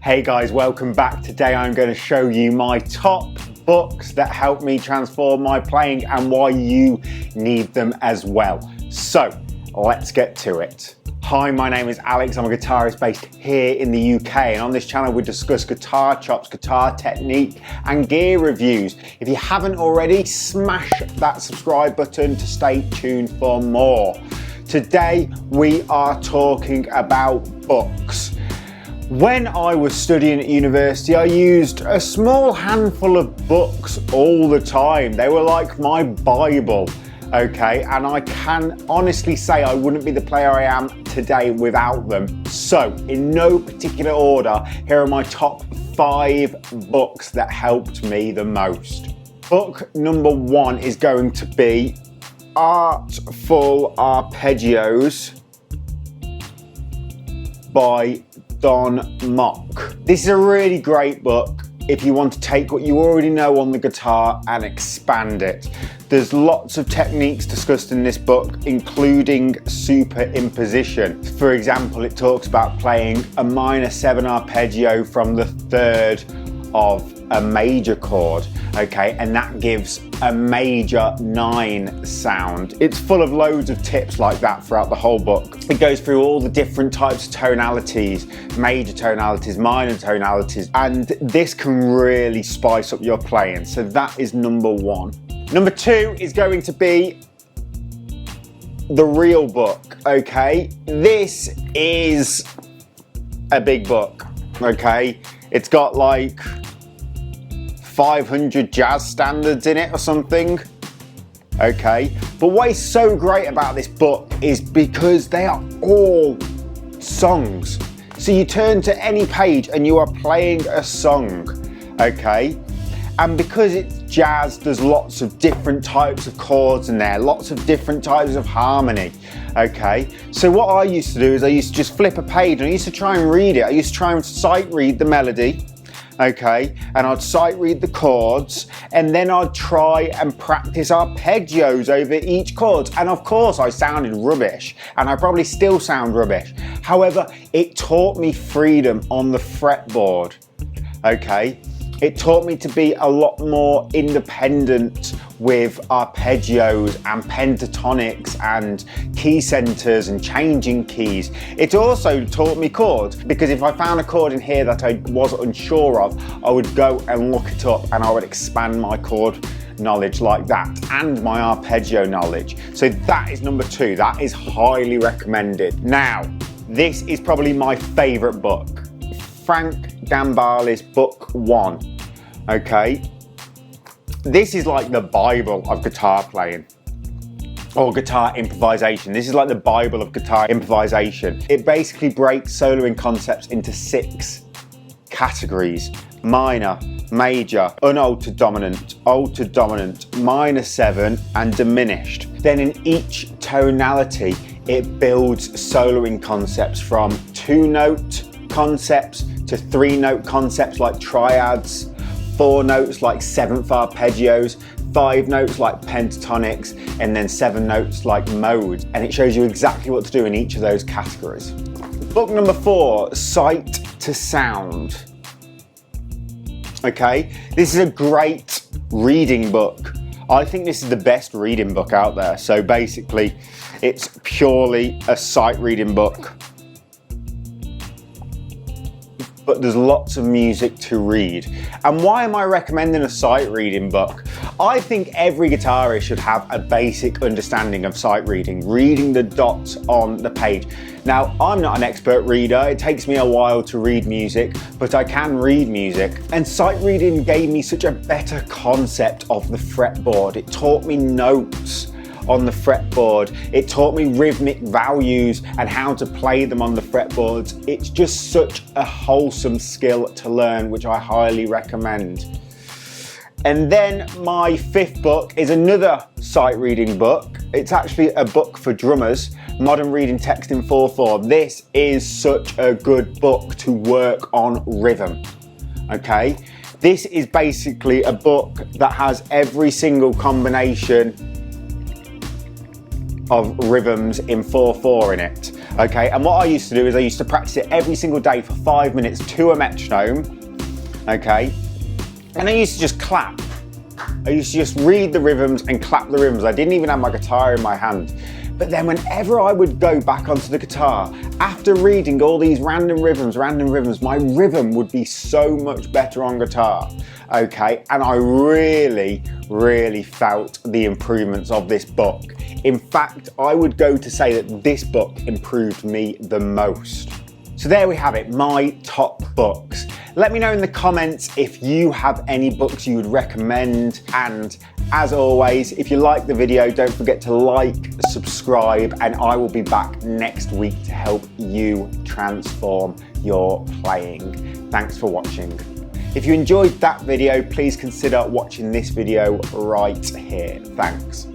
Hey guys, welcome back. Today I'm going to show you my top books that help me transform my playing and why you need them as well. So let's get to it. Hi, my name is Alex. I'm a guitarist based here in the UK, and on this channel we discuss guitar chops, guitar technique and gear reviews. If you haven't already, smash that subscribe button to stay tuned for more. Today we are talking about books. When I was studying at university, I used a small handful of books all the time. They were like my Bible, okay? And I can honestly say I wouldn't be the player I am today without them. So, in no particular order, here are my top 5 books that helped me the most. Book number 1 is going to be Artful Arpeggios by Dunlop. This is a really great book if you want to take what you already know on the guitar and expand it. There's lots of techniques discussed in this book, including superimposition. For example, it talks about playing a minor 7 arpeggio from the 3rd of a major chord, okay, and that gives a major 9 sound. It's full of loads of tips like that throughout the whole book. It goes through all the different types of tonalities, major tonalities, minor tonalities, and this can really spice up your playing. So that is number 1. Number 2 is going to be the real book, okay? This is a big book, okay? It's got like 500 jazz standards in it or something, okay? But what is so great about this book is because they are all songs. So you turn to any page and you are playing a song, okay? And because it's jazz, there's lots of different types of chords in there, lots of different types of harmony, okay? So what I used to do is I used to just flip a page and I used to try and read it. I used to try and sight read the melody, okay? And I'd sight read the chords, and then I'd try and practice arpeggios over each chord. And of course I sounded rubbish, and I probably still sound rubbish. However, it taught me freedom on the fretboard, okay? It taught me to be a lot more independent with arpeggios and pentatonics and key centers and changing keys. It also taught me chords, because if I found a chord in here that I was unsure of, I would go and look it up and I would expand my chord knowledge like that and my arpeggio knowledge. So that is number 2. That is highly recommended. Now, this is probably my favorite book. Frank Gambale's book 1, okay? This is like the Bible of guitar playing or guitar improvisation. This is like the Bible of guitar improvisation. It basically breaks soloing concepts into 6 categories: minor, major, unaltered dominant, altered dominant, minor 7 and diminished. Then in each tonality it builds soloing concepts from 2-note concepts to 3-note concepts like triads, 4 notes like 7th arpeggios, 5 notes like pentatonics, and then 7 notes like modes. And it shows you exactly what to do in each of those categories. Book number 4, Sight to Sound. Okay, this is a great reading book. I think this is the best reading book out there. So basically, it's purely a sight reading book, but there's lots of music to read. And why am I recommending a sight reading book? I think every guitarist should have a basic understanding of sight reading, reading the dots on the page. Now, I'm not an expert reader. It takes me a while to read music, but I can read music. And sight reading gave me such a better concept of the fretboard. It taught me notes on the fretboard. It taught me rhythmic values and how to play them on the fretboards. It's just such a wholesome skill to learn, which I highly recommend. And then my 5th book is another sight reading book. It's actually a book for drummers, Modern Reading Text in 4/4. This is such a good book to work on rhythm, okay? This is basically a book that has every single combination of rhythms in 4/4 in it. Okay, and what I used to do is I used to practice it every single day for 5 minutes to a metronome, okay? And I used to just clap. I used to just read the rhythms and clap the rhythms. I didn't even have my guitar in my hand. But then whenever I would go back onto the guitar, after reading all these random rhythms, my rhythm would be so much better on guitar, okay? And I really, really felt the improvements of this book. In fact, I would go to say that this book improved me the most. So there we have it, my top books. Let me know in the comments if you have any books you would recommend, and as always, if you like the video, don't forget to like, subscribe, and I will be back next week to help you transform your playing. Thanks for watching. If you enjoyed that video, please consider watching this video right here. Thanks.